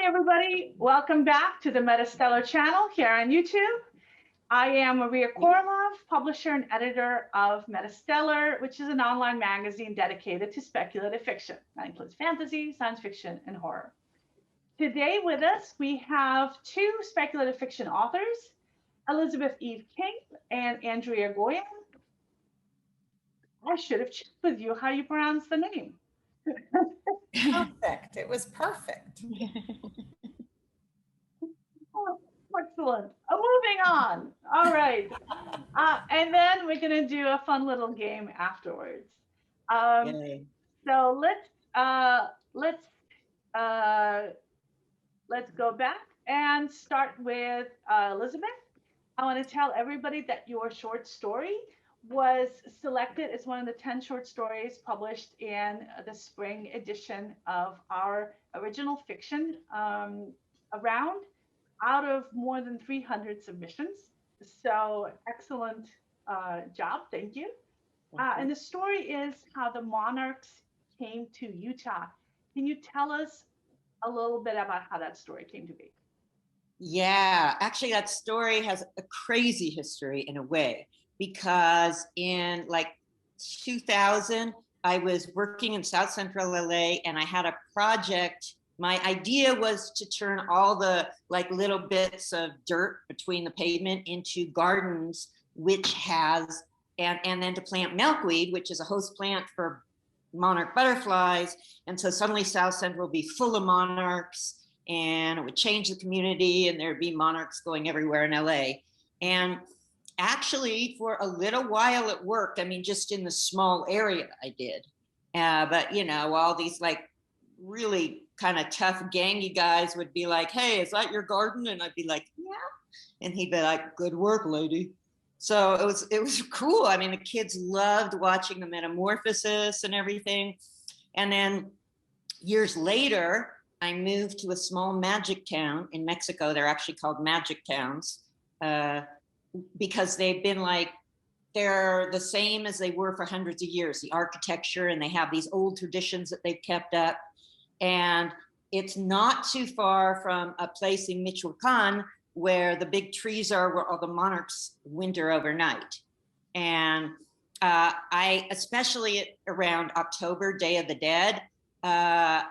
everybody. Welcome back to the MetaStellar channel here on YouTube. I am Maria Korolov, publisher and editor of MetaStellar, which is an online magazine dedicated to speculative fiction. That includes fantasy, science fiction, and horror. Today with us, we have two speculative fiction authors, Elizabeth Eve King and Andrea Goyan. I should have checked with you how you pronounce the name. Perfect. It was perfect. Oh, excellent. Moving on. All right. And then we're going to do a fun little game afterwards. So let's go back and start with Elizabeth. I want to tell everybody that your short story was selected as one of the 10 short stories published in the spring edition of our original fiction round out of more than 300 submissions. So excellent job, thank you. And the story is how the Monarchs came to Utah. Can you tell us a little bit about how that story came to be? Yeah, actually that story has a crazy history in a way, because in like 2000, I was working in South Central LA and I had a project. My idea was to turn all the like little bits of dirt between the pavement into gardens, which has, and then to plant milkweed, which is a host plant for monarch butterflies. And so suddenly South Central would be full of monarchs and it would change the community and there'd be monarchs going everywhere in LA. And actually for a little while it worked. I mean, just in the small area I did. But you know, all these like really kind of tough gangy guys would be like, hey, is that your garden? And I'd be like, yeah. And he'd be like, good work, lady. So it was cool. I mean, the kids loved watching the metamorphosis and everything. And then years later, I moved to a small magic town in Mexico. They're actually called magic towns because they've been like, they're the same as they were for hundreds of years, the architecture, and they have these old traditions that they've kept up. And it's not too far from a place in Michoacan where the big trees are, where all the monarchs winter overnight. And I, especially around October, Day of the Dead, I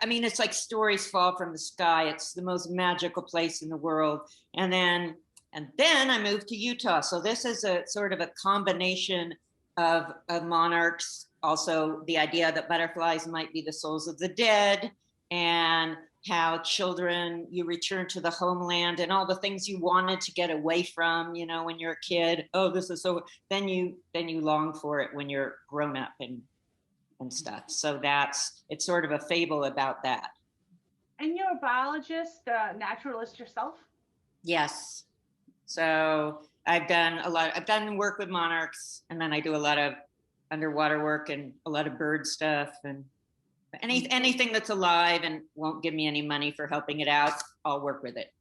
mean, it's like stories fall from the sky. It's the most magical place in the world. And then I moved to Utah. So this is a sort of a combination of monarchs. Also the idea that butterflies might be the souls of the dead, and how children, you return to the homeland and all the things you wanted to get away from, you know, when you're a kid. Oh, this is so, then you long for it when you're grown up and stuff. So it's sort of a fable about that. And you're a biologist, naturalist yourself? Yes. So I've done work with monarchs, and then I do a lot of underwater work and a lot of bird stuff, and anything that's alive and won't give me any money for helping it out, I'll work with it.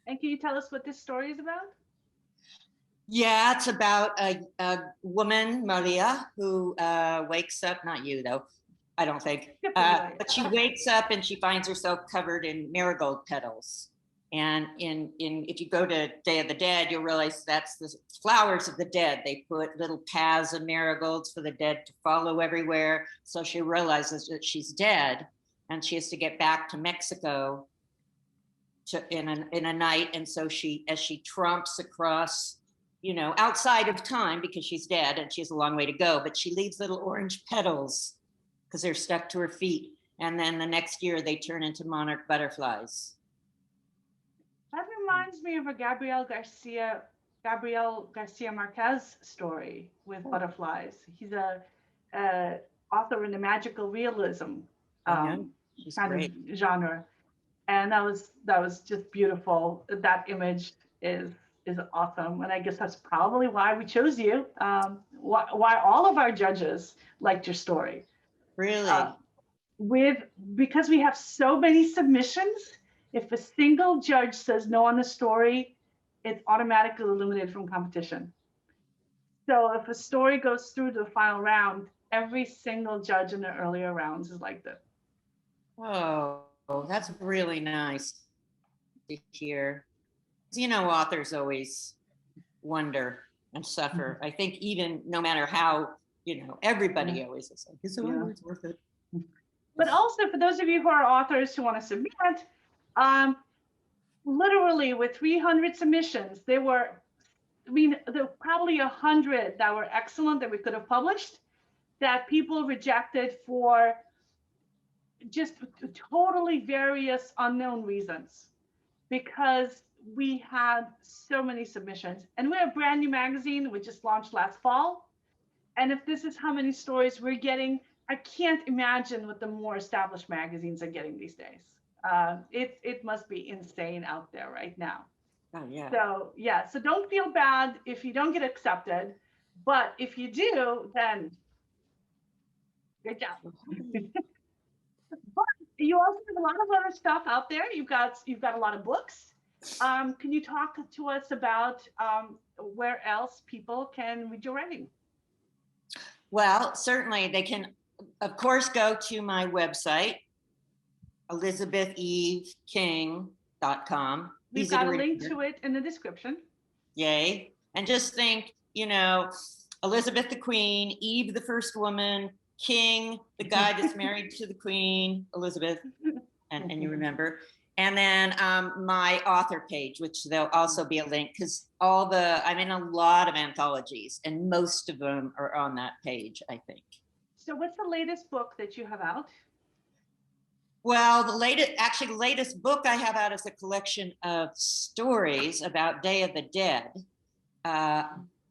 And can you tell us what this story is about? Yeah, it's about a woman, Maria, who wakes up, not you though, I don't think, but she wakes up and she finds herself covered in marigold petals. And if you go to Day of the Dead, you'll realize that's the flowers of the dead. They put little paths of marigolds for the dead to follow everywhere. So she realizes that she's dead and she has to get back to Mexico in a night. And so as she tromps across, you know, outside of time, because she's dead and she has a long way to go, but she leaves little orange petals because they're stuck to her feet. And then the next year they turn into monarch butterflies. That reminds me of a Gabriel Garcia Marquez story with butterflies. He's a author in the magical realism kind of genre, and that was just beautiful. That image is awesome, and I guess that's probably why we chose you. Why all of our judges liked your story. Really? Because we have so many submissions. If a single judge says no on the story, it's automatically eliminated from competition. So if a story goes through to the final round, every single judge in the earlier rounds is like this. Oh, that's really nice to hear. You know, authors always wonder and suffer. I think even no matter how, you know, everybody always is like, is it always worth it? But also for those of you who are authors who want to submit, literally with 300 submissions, there were probably 100 that were excellent that we could have published that people rejected for just totally various unknown reasons, because we had so many submissions. And we're a brand new magazine. We just launched last fall. And if this is how many stories we're getting, I can't imagine what the more established magazines are getting these days. It must be insane out there right now. Oh, yeah. So yeah, so don't feel bad if you don't get accepted, but if you do, then good job. But you also have a lot of other stuff out there. You've got a lot of books. Can you talk to us about where else people can read your writing? Well, certainly they can, of course, go to my website, ElizabethEveKing.com. We've got a link to it in the description. Yay. And just think, you know, Elizabeth the Queen, Eve the first woman, King, the guy that's married to the Queen, Elizabeth, and you remember. And then my author page, which there'll also be a link, because I'm in a lot of anthologies and most of them are on that page, I think. So what's the latest book that you have out? Well, the latest book I have out is a collection of stories about Day of the Dead,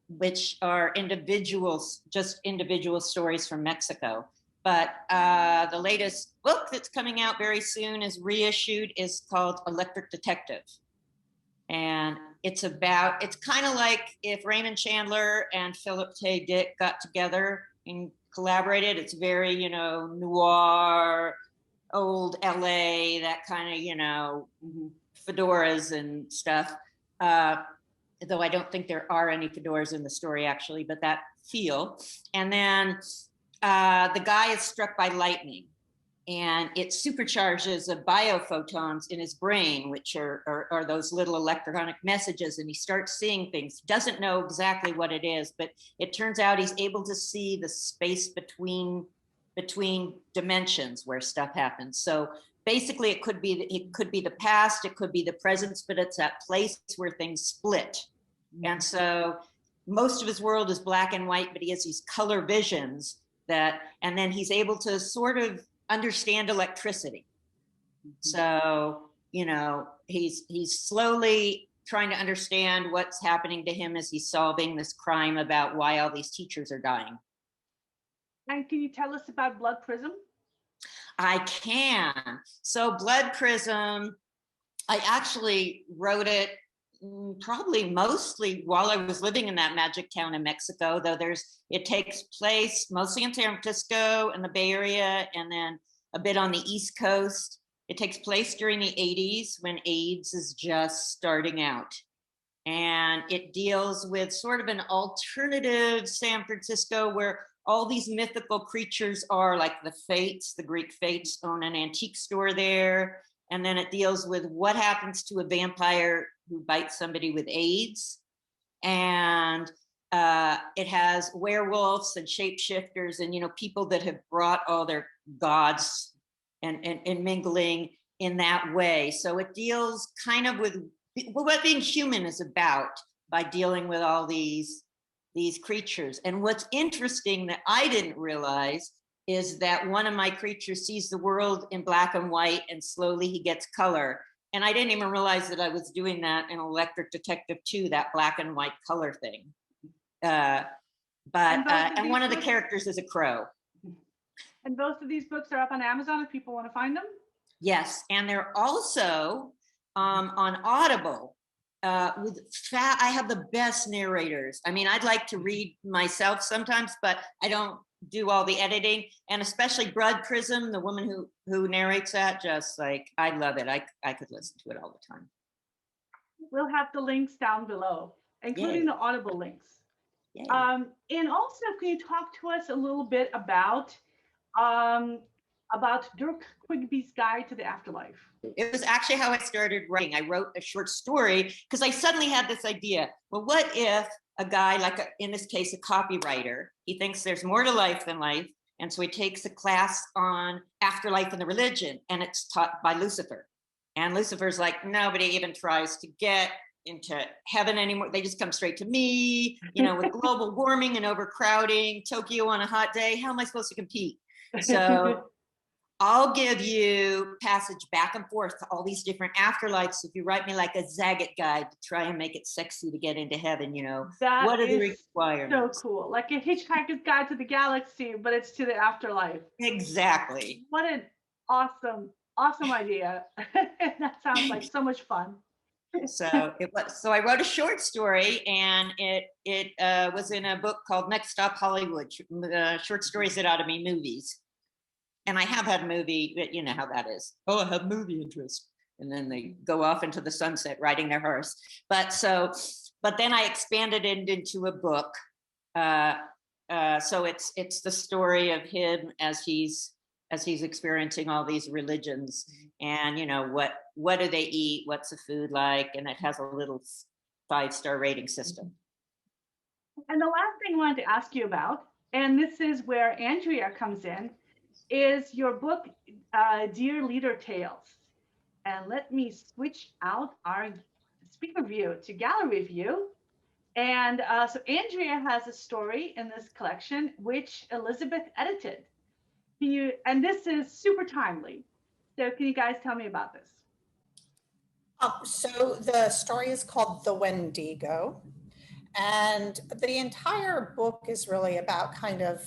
which are individual stories from Mexico. But the latest book that's coming out very soon is reissued, is called Electric Detective. And it's kind of like if Raymond Chandler and Philip K. Dick got together and collaborated. It's very, you know, noir, old LA, that kind of, you know, fedoras and stuff. Though I don't think there are any fedoras in the story actually, but that feel. And then the guy is struck by lightning and it supercharges the biophotons in his brain, which are those little electronic messages, and he starts seeing things. He doesn't know exactly what it is, but it turns out he's able to see the space between dimensions where stuff happens. So basically it could be the past, it could be the present, but it's that place where things split. And so most of his world is black and white, but he has these color visions and then he's able to sort of understand electricity. So, you know, he's slowly trying to understand what's happening to him as he's solving this crime about why all these teachers are dying. And can you tell us about Blood Prism? I can. So Blood Prism, I actually wrote it probably mostly while I was living in that magic town in Mexico, though it takes place mostly in San Francisco and the Bay Area, and then a bit on the East Coast. It takes place during the 80s when AIDS is just starting out. And it deals with sort of an alternative San Francisco where all these mythical creatures are, like the Fates, the Greek Fates own an antique store there. And then it deals with what happens to a vampire who bites somebody with AIDS. And it has werewolves and shapeshifters and, you know, people that have brought all their gods and mingling in that way. So it deals kind of with what being human is about by dealing with all these creatures. And what's interesting that I didn't realize is that one of my creatures sees the world in black and white and slowly he gets color. And I didn't even realize that I was doing that in Electric Detective 2, that black and white color thing. And one of the characters is a crow. And both of these books are up on Amazon if people want to find them? Yes, and they're also on Audible. I have the best narrators. I mean, I'd like to read myself sometimes, but I don't do all the editing. And especially Blood Prism, the woman who narrates that, just like, I love it. I could listen to it all the time. We'll have the links down below, including the Audible links. And also, can you talk to us a little bit about about Dirk Quigby's Guide to the Afterlife. It was actually how I started writing. I wrote a short story because I suddenly had this idea. Well, what if a guy, like in this case, a copywriter, he thinks there's more to life than life. And so he takes a class on afterlife and the religion, and it's taught by Lucifer. And Lucifer's like, nobody even tries to get into heaven anymore. They just come straight to me, with global warming and overcrowding, Tokyo on a hot day. How am I supposed to compete? So I'll give you passage back and forth to all these different afterlives. If you write me like a Zagat guide to try and make it sexy to get into heaven, That what are the is requirements? so cool. Like a Hitchhiker's Guide to the Galaxy, but it's to the afterlife. Exactly. What an awesome idea. That sounds like so much fun. So I wrote a short story, and it was in a book called Next Stop Hollywood, short stories that ought to be movies. And I have had a movie, but you know how that is. Oh, I have movie interest. And then they go off into the sunset riding their horse. But then I expanded it into a book. So it's the story of him as he's experiencing all these religions, and what do they eat? What's the food like? And it has a little 5-star rating system. And the last thing I wanted to ask you about, and this is where Andrea comes in, is your book, Dear Leader Tales. And let me switch out our speaker view to gallery view. And so Andrea has a story in this collection, which Elizabeth edited. And this is super timely. So can you guys tell me about this? So the story is called The Wendigo. And the entire book is really about kind of,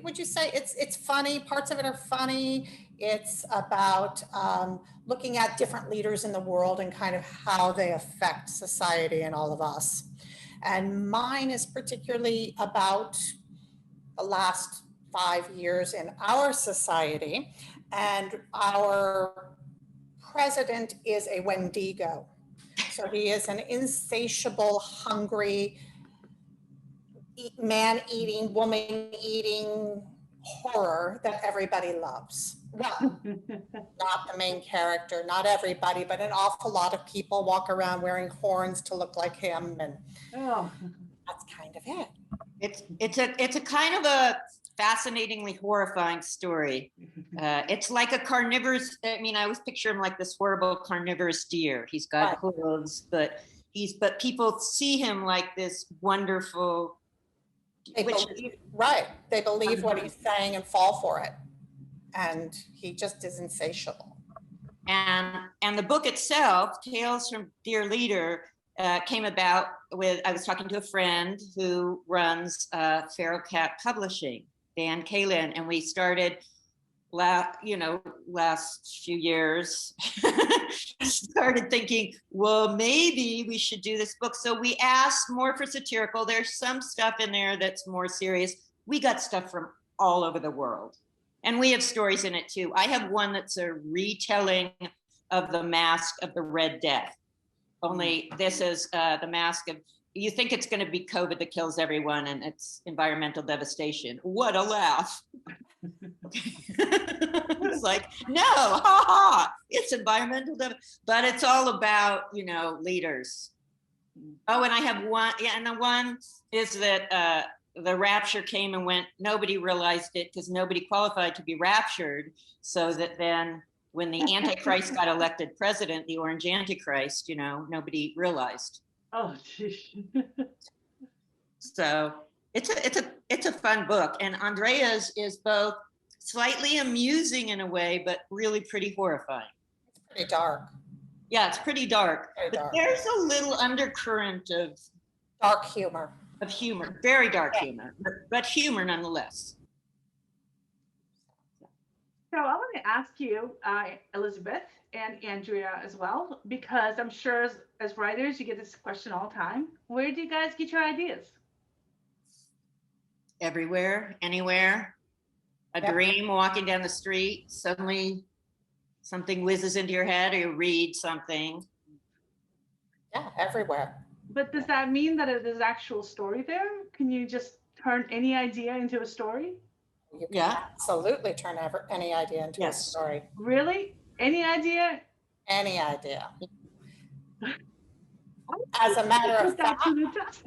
would you say it's funny? Parts of it are funny. It's about looking at different leaders in the world and kind of how they affect society and all of us. And mine is particularly about the last 5 years in our society. And our president is a Wendigo. So he is an insatiable, hungry, man-eating, woman-eating horror that everybody loves. Well, not the main character, not everybody, but an awful lot of people walk around wearing horns to look like him, and that's kind of it. It's a kind of a fascinatingly horrifying story. It's like a carnivorous. I mean, I always picture him like this horrible carnivorous deer. He's got hooves, but people see him like this wonderful. They believe what he's saying and fall for it, and he just is insatiable. And the book itself, Tales from Dear Leader, came about with, I was talking to a friend who runs Feral Cat Publishing, Dan Kalin, and we started last few years, started thinking, well, maybe we should do this book. So we asked more for satirical. There's some stuff in there that's more serious. We got stuff from all over the world. And we have stories in it too. I have one that's a retelling of the Mask of the Red Death. Only this is the mask of, you think it's going to be COVID that kills everyone, and it's environmental devastation. What a laugh. It's like, no, ha ha, it's environmental devastation. But it's all about, leaders. Oh, and I have one, and the one is that the rapture came and went, nobody realized it because nobody qualified to be raptured. So that then when the Antichrist got elected president, the Orange Antichrist, nobody realized. Oh, geez. So it's a fun book, and Andrea's is both slightly amusing in a way, but really pretty horrifying. It's pretty dark. Yeah, it's pretty dark. But there's a little undercurrent of dark humor. Of humor, very dark humor, but humor nonetheless. So I want to ask you, Elizabeth and Andrea as well, because I'm sure as writers, you get this question all the time. Where do you guys get your ideas? Everywhere, anywhere. A dream, walking down the street, suddenly something whizzes into your head, or you read something. Yeah, everywhere. But does that mean that there's actual story there? Can you just turn any idea into a story? You can Yeah. absolutely turn any idea into a Yes. story. Really? Any idea? Any idea. I As a matter of put that fact, to the test.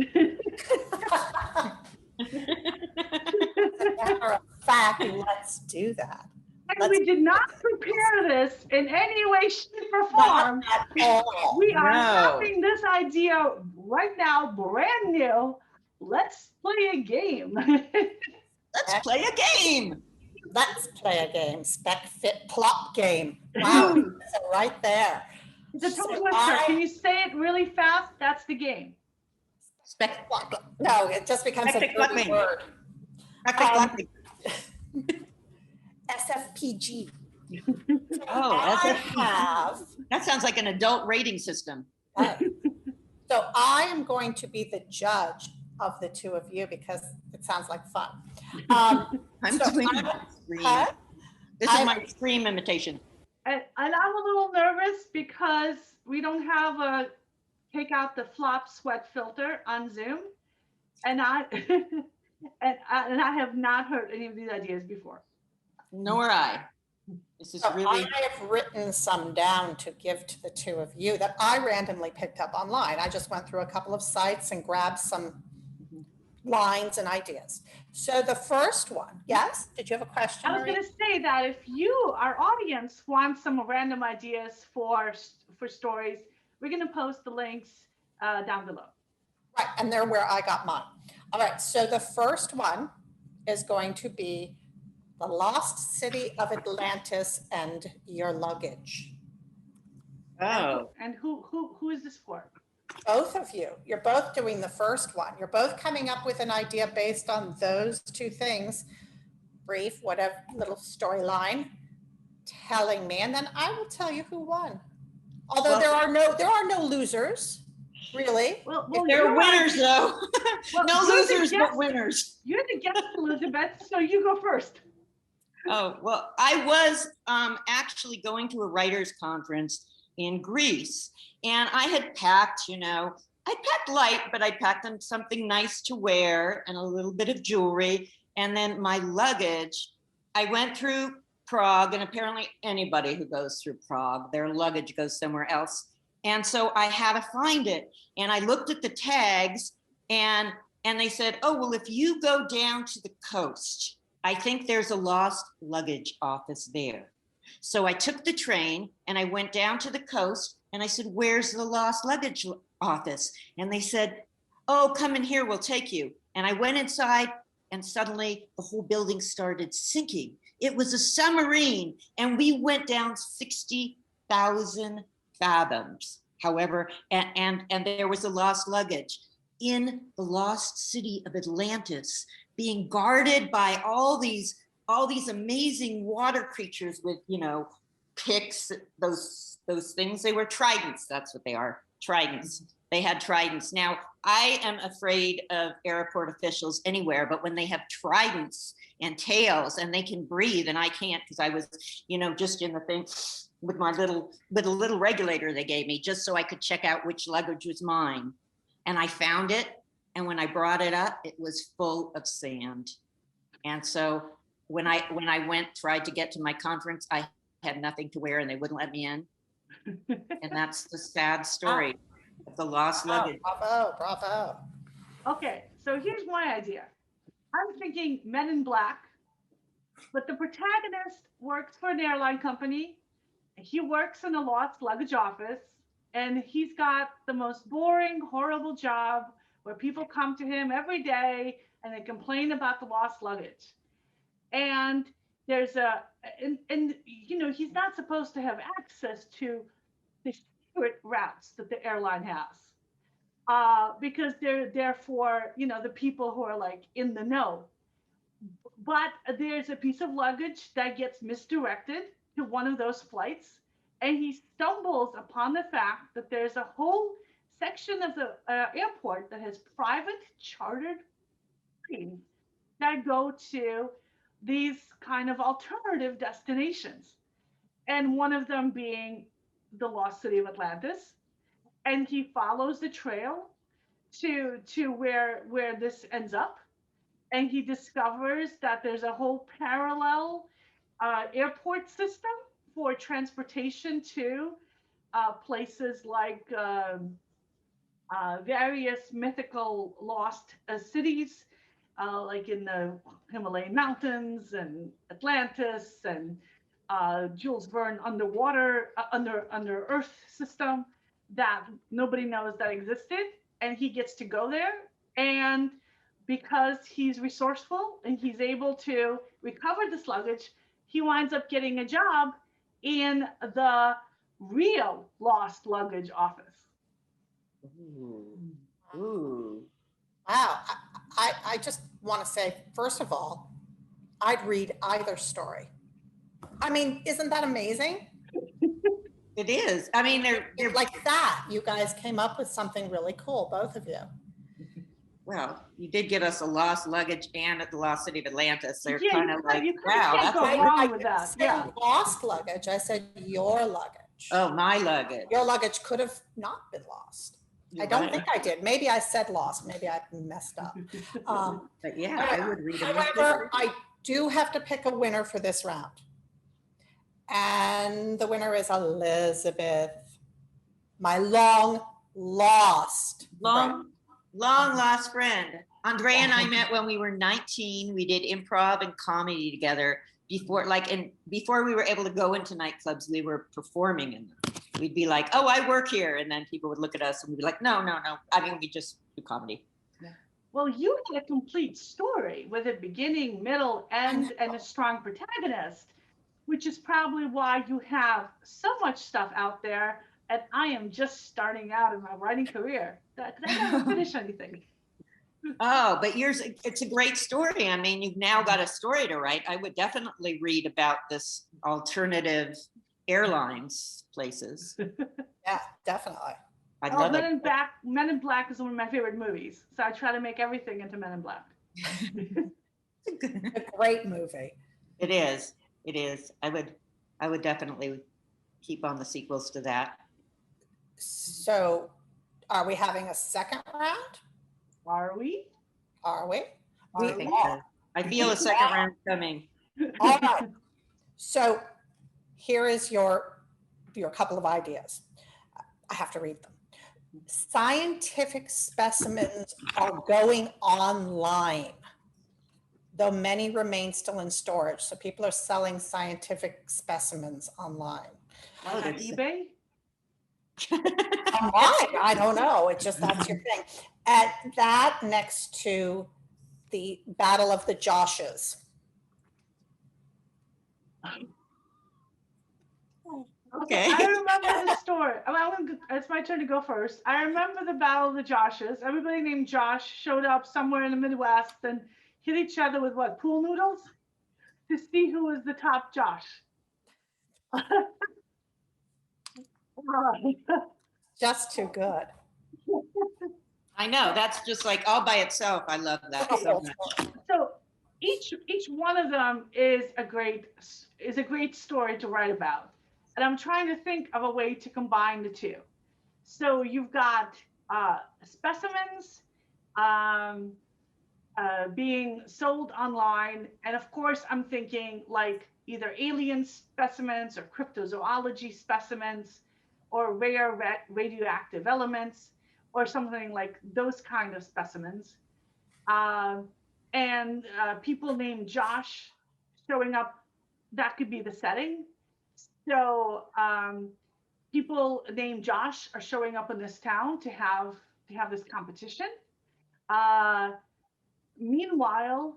matter of fact, let's do that. And we did not prepare this in any way, shape, or form. Not at all. We are No. having this idea right now, brand new. Let's play a game. Let's play a game. Let's play a game. Spec fit plot game. Wow, so right there. It's a tongue So twister. Can you say it really fast? That's the game. No, it just becomes a dirty word. SFPG. Oh, I have. that sounds like an adult rating system. So I am going to be the judge of the two of you because it sounds like fun. I'm so doing I- my scream. Huh? This is my scream imitation. And I'm a little nervous because we don't have a take out the flop sweat filter on Zoom. And I I have not heard any of these ideas before. Nor I. This is So really. I have written some down to give to the two of you that I randomly picked up online. I just went through a couple of sites and grabbed some lines and ideas. So the first one, yes? Did you have a question? I was going to say that if you, our audience, want some random ideas for stories, we're going to post the links down below. Right, and they're where I got mine. All right, so the first one is going to be the lost city of Atlantis and your luggage. Oh. And who is this for? Both of you, you're both doing the first one. You're both coming up with an idea based on those two things, brief, whatever little storyline, telling me, and then I will tell you who won. Although there are no losers, really. Well, There are winners, though. Well, No you're the losers, but guest. winners. You're the guest, Elizabeth, so you go first. Oh, well, I was actually going to a writer's conference in Greece, and I had packed, I packed light, but I packed something nice to wear and a little bit of jewelry. And then my luggage, I went through Prague, and apparently anybody who goes through Prague, their luggage goes somewhere else. And so I had to find it. And I looked at the tags, and they said, oh, well, if you go down to the coast, I think there's a lost luggage office there. So I took the train and I went down to the coast and I said, where's the lost luggage office? And they said, oh, come in here, we'll take you. And I went inside and suddenly the whole building started sinking. It was a submarine and we went down 60,000 fathoms. However, and there was a lost luggage in the lost city of Atlantis, being guarded by all these amazing water creatures with, picks, those things. They were tridents. That's what they are. Tridents. They had tridents. Now, I am afraid of airport officials anywhere, but when they have tridents and tails and they can breathe and I can't, because I was, just in the thing with a little regulator they gave me just so I could check out which luggage was mine. And I found it. And when I brought it up, it was full of sand. And so when I tried to get to my conference, I had nothing to wear and they wouldn't let me in. And that's the sad story of the lost luggage. Bravo. Okay, so here's my idea. I'm thinking Men in Black, but the protagonist works for an airline company. He works in a lost luggage office, and he's got the most boring, horrible job where people come to him every day and they complain about the lost luggage. And there's he's not supposed to have access to the secret routes that the airline has, because they're for, the people who are like in the know. But there's a piece of luggage that gets misdirected to one of those flights, and he stumbles upon the fact that there's a whole section of the airport that has private chartered planes that go to these kind of alternative destinations, and one of them being the lost city of Atlantis. And he follows the trail to where this ends up, and he discovers that there's a whole parallel airport system for transportation to places like various mythical lost cities, like in the Himalayan mountains and Atlantis and Jules Verne underwater, under Earth system that nobody knows that existed. And he gets to go there. And because he's resourceful and he's able to recover this luggage, he winds up getting a job in the real lost luggage office. Ooh. Ooh. Wow. I just want to say, first of all, I'd read either story. I mean, isn't that amazing? It is. I mean, they're Like that, you guys came up with something really cool, both of you. well, you did get us a lost luggage and at the lost city of Atlantis. They're Yeah, kind of like, you wow, can't that's go a wrong with that. said Yeah. lost luggage. I said your luggage. oh, my luggage. Your luggage could have not been lost. You're I don't right. think I did. Maybe I said lost. Maybe I messed up. But yeah, I would read them. However, I do have to pick a winner for this round. And the winner is Elizabeth, my long lost friend. Long lost friend. Andrea and I met when we were 19. We did improv and comedy together before we were able to go into nightclubs, we were performing in them. We'd be like, oh, I work here. And then people would look at us and we'd be like, no. I mean, we just do comedy. Well, you had a complete story with a beginning, middle, end, and a strong protagonist, which is probably why you have so much stuff out there. And I am just starting out in my writing career. I haven't finished anything. Oh, but yours, it's a great story. I mean, you've now got a story to write. I would definitely read about this alternative airlines places. Yeah, definitely. I'd love Men it. Men in Black is one of my favorite movies. So I try to make everything into Men in Black. A great movie. It is. It is. I would definitely keep on the sequels to that. So are we having a second round? Are we? Are we? I think so. I feel a second round coming. All right. So here is your couple of ideas. I have to read them. Scientific specimens are going online, though many remain still in storage. So people are selling scientific specimens online. Oh, On eBay? Online, I don't know. It's just that's your thing. And that next to the Battle of the Joshes. Okay. I remember the story. It's my turn to go first. I remember the Battle of the Joshes. Everybody named Josh showed up somewhere in the Midwest and hit each other with what, pool noodles? To see who was the top Josh. Just too good. I know. That's just like all by itself. I love that so much. So each one of them is a great story to write about. And I'm trying to think of a way to combine the two. So you've got specimens being sold online. And of course, I'm thinking like either alien specimens or cryptozoology specimens or rare radioactive elements or something like those kind of specimens. And people named Josh showing up, that could be the setting. So people named Josh are showing up in this town to have this competition. Meanwhile,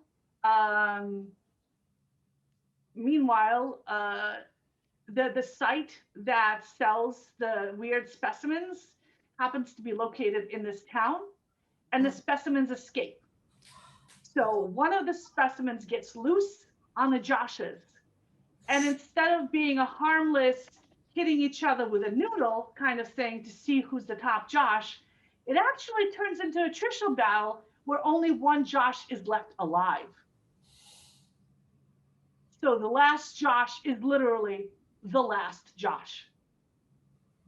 the site that sells the weird specimens happens to be located in this town, and the specimens escape. So one of the specimens gets loose on the Joshes, and instead of being a harmless hitting each other with a noodle kind of thing to see who's the top Josh, it actually turns into a attritional battle where only one Josh is left alive. So the last Josh is literally the last Josh.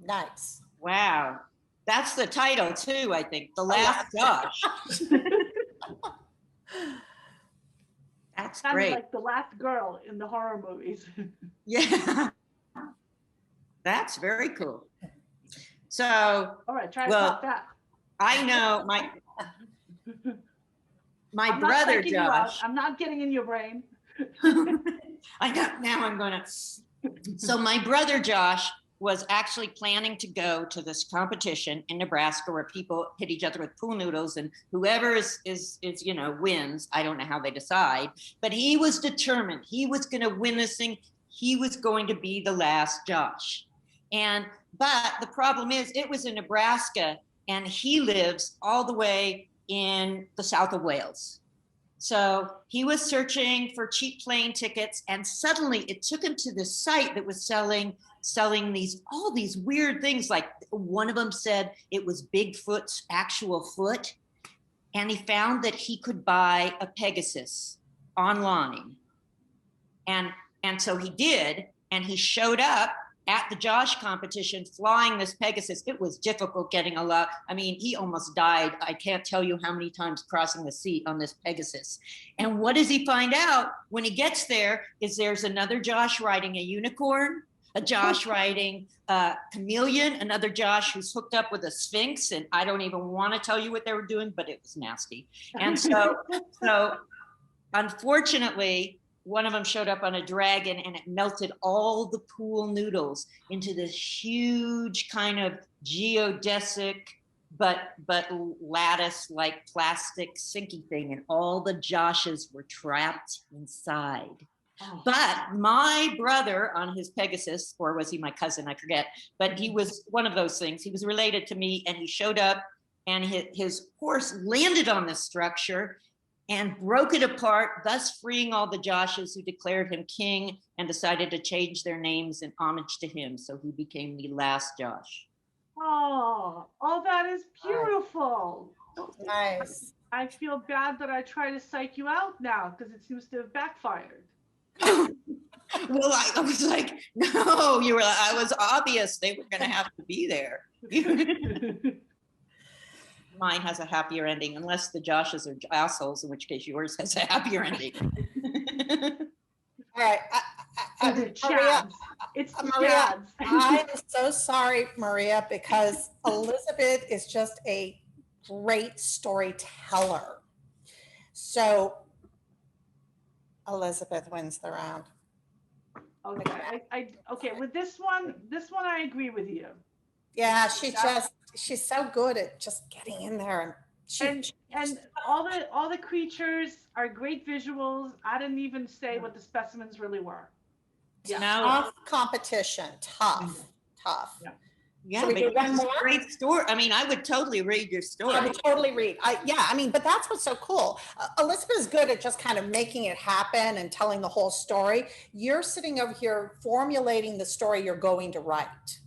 Nice. Wow. That's the title too, I think. The Last Josh. That's Kind of great. like the last girl in the horror movies. Yeah. That's very cool. So, All right, try to well, top that. I know my I'm not brother psyching you out. Josh. I'm not getting in your brain. I know, now I'm gonna. So my brother Josh was actually planning to go to this competition in Nebraska where people hit each other with pool noodles, and whoever is wins. I don't know how they decide, but he was determined. He was going to win this thing. He was going to be the last Josh. But the problem is, it was in Nebraska, and he lives all the way in the south of Wales. So he was searching for cheap plane tickets, and suddenly it took him to this site that was selling all these weird things. Like, one of them said it was Bigfoot's actual foot, and he found that he could buy a Pegasus online, and so he did, and he showed up at the Josh competition flying this Pegasus. It was difficult getting a lot. I mean, he almost died. I can't tell you how many times crossing the sea on this Pegasus. And what does he find out when he gets there is there's another Josh riding a unicorn, a Josh riding a chameleon, another Josh who's hooked up with a sphinx. And I don't even want to tell you what they were doing, but it was nasty. And so unfortunately, one of them showed up on a dragon, and it melted all the pool noodles into this huge kind of geodesic, but lattice-like plastic sinky thing, and all the Joshes were trapped inside. Oh. But my brother on his Pegasus, or was he my cousin? I forget, but he was one of those things. He was related to me, and he showed up, and his horse landed on this structure and broke it apart, thus freeing all the Joshes who declared him king and decided to change their names in homage to him. So he became the last Josh. Oh, that is beautiful. Nice. I feel bad that I try to psych you out now because it seems to have backfired. Well, I was like, no, I was obvious they were going to have to be there. Mine has a happier ending, unless the Joshes are assholes, in which case yours has a happier ending. All right. Maria, it's Maria, I'm so sorry, Maria, because Elizabeth is just a great storyteller. So Elizabeth wins the round. Okay, okay. With this one I agree with you. Yeah, she's so good at just getting in there, and all the creatures are great visuals. I didn't even say what the specimens really were. Yeah. Tough competition, tough. Yeah, so we do one more? Great story. I mean, I would totally read your story. I would totally read. But that's what's so cool. Elizabeth is good at just kind of making it happen and telling the whole story. You're sitting over here formulating the story you're going to write.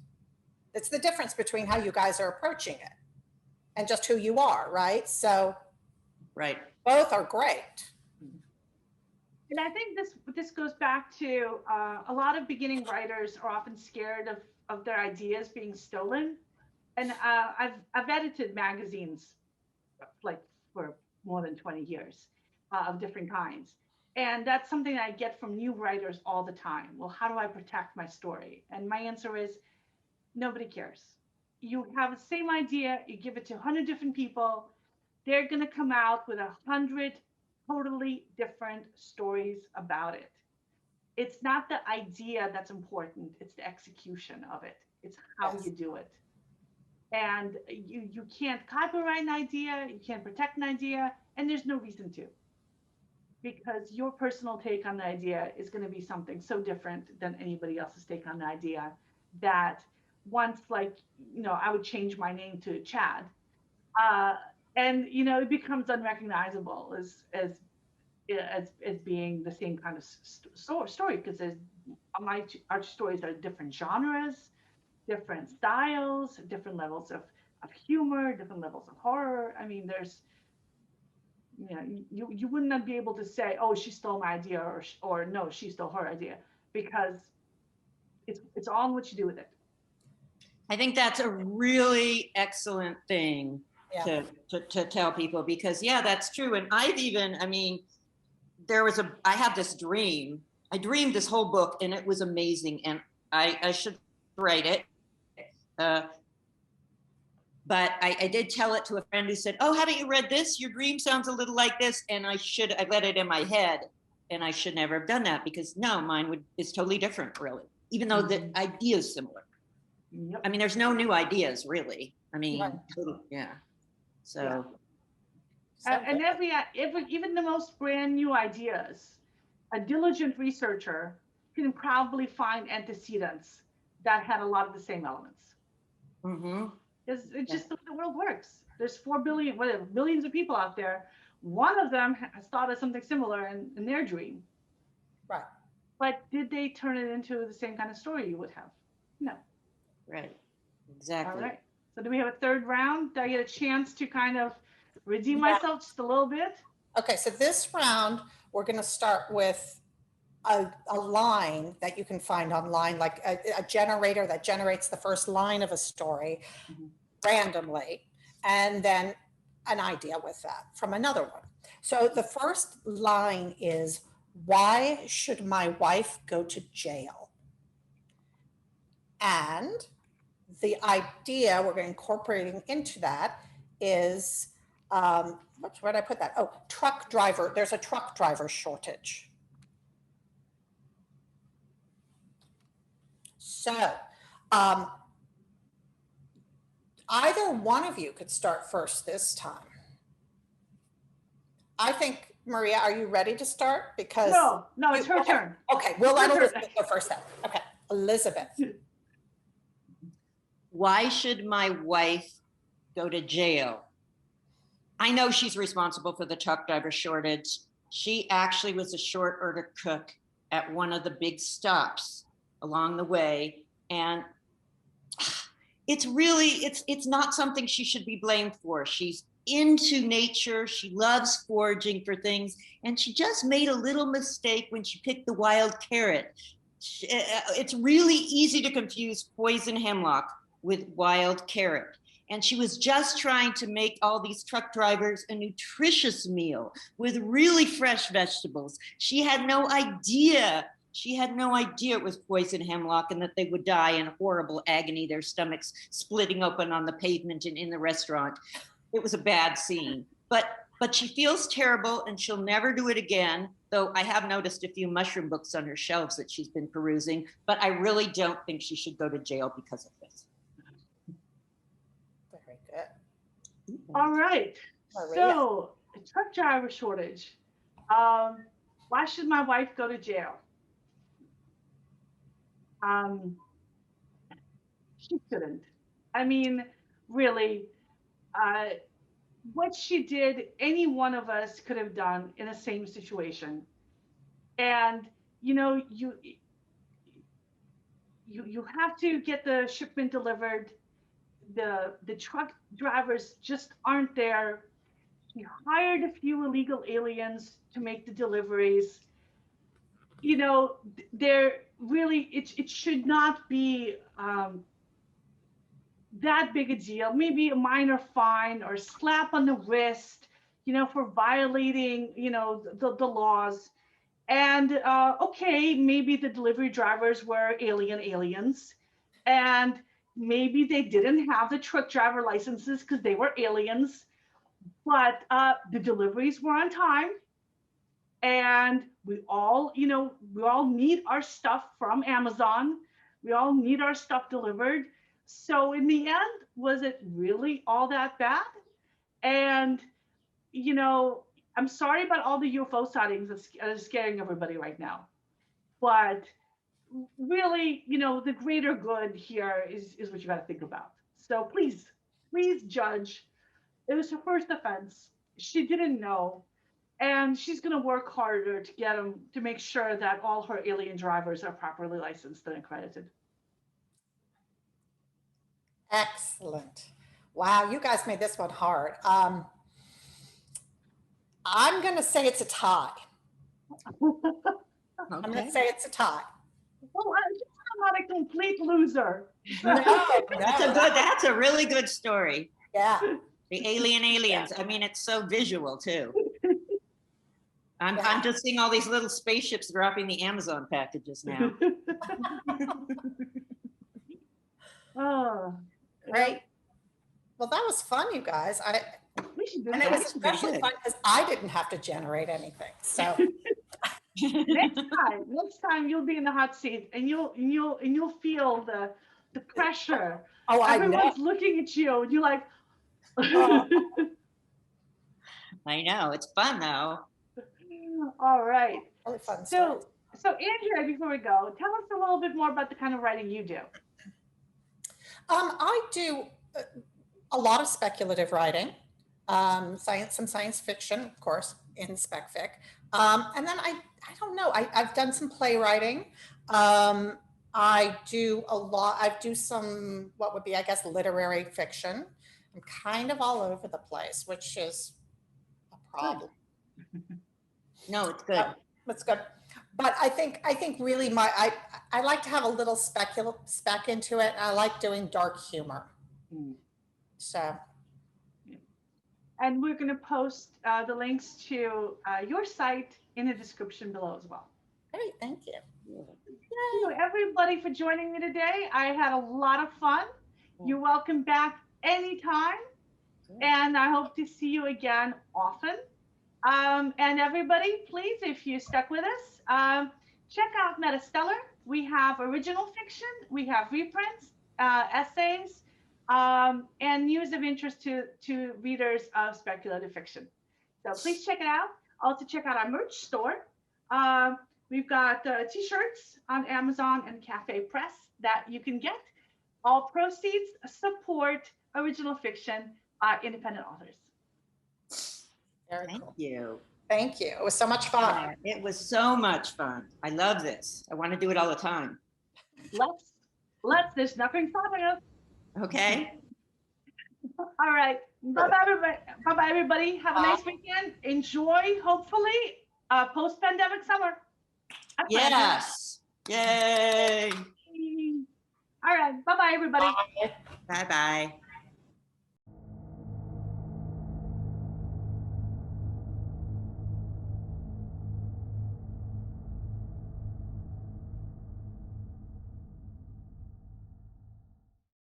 It's the difference between how you guys are approaching it and just who you are, right? So, right. Both are great. And I think this goes back to a lot of beginning writers are often scared of their ideas being stolen. And I've edited magazines like for more than 20 years of different kinds. And that's something I get from new writers all the time. Well, how do I protect my story? And my answer is, nobody cares. You have the same idea, you give it to 100 different people, they're going to come out with 100 totally different stories about it. It's not the idea that's important, it's the execution of it. It's how you do it. And you can't copyright an idea, you can't protect an idea, and there's no reason to. Because your personal take on the idea is going to be something so different than anybody else's take on the idea that once, like, I would change my name to Chad, and it becomes unrecognizable as being the same kind of story, because our stories are different genres, different styles, different levels of humor, different levels of horror. I mean, there's you would not be able to say, oh, she stole my idea, or no, she stole her idea, because it's all in what you do with it. I think that's a really excellent thing to tell people, because that's true. And I had this dream. I dreamed this whole book and it was amazing. And I should write it. But I did tell it to a friend who said, oh, haven't you read this? Your dream sounds a little like this. And I read it in my head, and I should never have done that, because no, mine is totally different, really, even though the idea is similar. Yep. I mean, there's no new ideas, really. I mean, Right. yeah. So. And even the most brand new ideas, a diligent researcher can probably find antecedents that had a lot of the same elements. Mm-hmm. It's just the way the world works. There's 4 billion, whatever, millions of people out there. One of them has thought of something similar in their dream. Right. But did they turn it into the same kind of story you would have? No. Right. Exactly. All right. So do we have a third round? Do I get a chance to kind of redeem Yeah. myself just a little bit? Okay, so this round, we're going to start with a line that you can find online, like a generator that generates the first line of a story randomly, and then an idea with that from another one. So the first line is, why should my wife go to jail? And the idea we're incorporating into that is, where did I put that? Oh, truck driver. There's a truck driver shortage. So either one of you could start first this time. I think, Maria, are you ready to start? Because No, it's her turn. Okay, we'll let Elizabeth go first then. Okay, Elizabeth. Why should my wife go to jail? I know she's responsible for the truck driver shortage. She actually was a short order cook at one of the big stops along the way. And it's not something she should be blamed for. She's into nature. She loves foraging for things. And she just made a little mistake when she picked the wild carrot. It's really easy to confuse poison hemlock with wild carrot. And she was just trying to make all these truck drivers a nutritious meal with really fresh vegetables. She had no idea it was poison hemlock and that they would die in horrible agony, their stomachs splitting open on the pavement and in the restaurant. It was a bad scene. But she feels terrible and she'll never do it again, though I have noticed a few mushroom books on her shelves that she's been perusing, but I really don't think she should go to jail because of this. Very good. All right. Maria. So, a truck driver shortage. Why should my wife go to jail? She shouldn't. I mean, really, what she did, any one of us could have done in the same situation. And, you have to get the shipment delivered. The truck drivers just aren't there. She hired a few illegal aliens to make the deliveries. They're really, it should not be that big a deal. Maybe a minor fine or slap on the wrist, for violating, the laws. And okay, maybe the delivery drivers were aliens, and maybe they didn't have the truck driver licenses because they were aliens, but the deliveries were on time. And we all need our stuff from Amazon. We all need our stuff delivered. So in the end, was it really all that bad? And, I'm sorry about all the UFO sightings that are scaring everybody right now. But really, the greater good here is what you got to think about. So please judge. It was her first offense. She didn't know. And she's going to work harder to make sure that all her alien drivers are properly licensed and accredited. Excellent. Wow, you guys made this one hard. I'm going to say it's a tie. Okay. I'm going to say it's a tie. Well, I'm not a complete loser. No, That's a really good story. Yeah. The aliens. I mean, it's so visual too. I'm just seeing all these little spaceships dropping the Amazon packages now. Oh, Great. Well, that was fun, you guys. we should do And it that. was especially fun because I didn't have to generate anything. So Next time you'll be in the hot seat and you'll feel the pressure. oh, I know. Everyone's looking at you and you're like, Oh. I know, it's fun though. all right. Really fun So, stories. Andrea, before we go, tell us a little bit more about the kind of writing you do. I do a lot of speculative writing, some science fiction, of course, in spec fic. And then I don't know, I've done some playwriting. I do some, what would be, I guess, literary fiction. I'm kind of all over the place, which is a problem. No, it's good. That's good. But I think really I like to have a little spec into it. I like doing dark humor. So. And we're going to post the links to your site in the description below as well. Great, thank you. Thank you, everybody, for joining me today. I had a lot of fun. You're welcome back anytime. And I hope to see you again often. And everybody, please, if you stuck with us, check out MetaStellar. We have original fiction, we have reprints, essays, and news of interest to readers of speculative fiction. So please check it out. Also check out our merch store. We've got t-shirts on Amazon and Cafe Press that you can get. All proceeds support original fiction, independent authors. Very Thank cool. you. Thank you. It was so much fun. It was so much fun. I love this. I want to do it all the time. Let's, there's nothing stopping us. Okay. All right. Bye-bye, everybody. Bye-bye, everybody. Have a nice weekend. Enjoy, hopefully, post-pandemic summer. Yes. Yay. All right. Bye-bye, everybody. Bye. Bye-bye.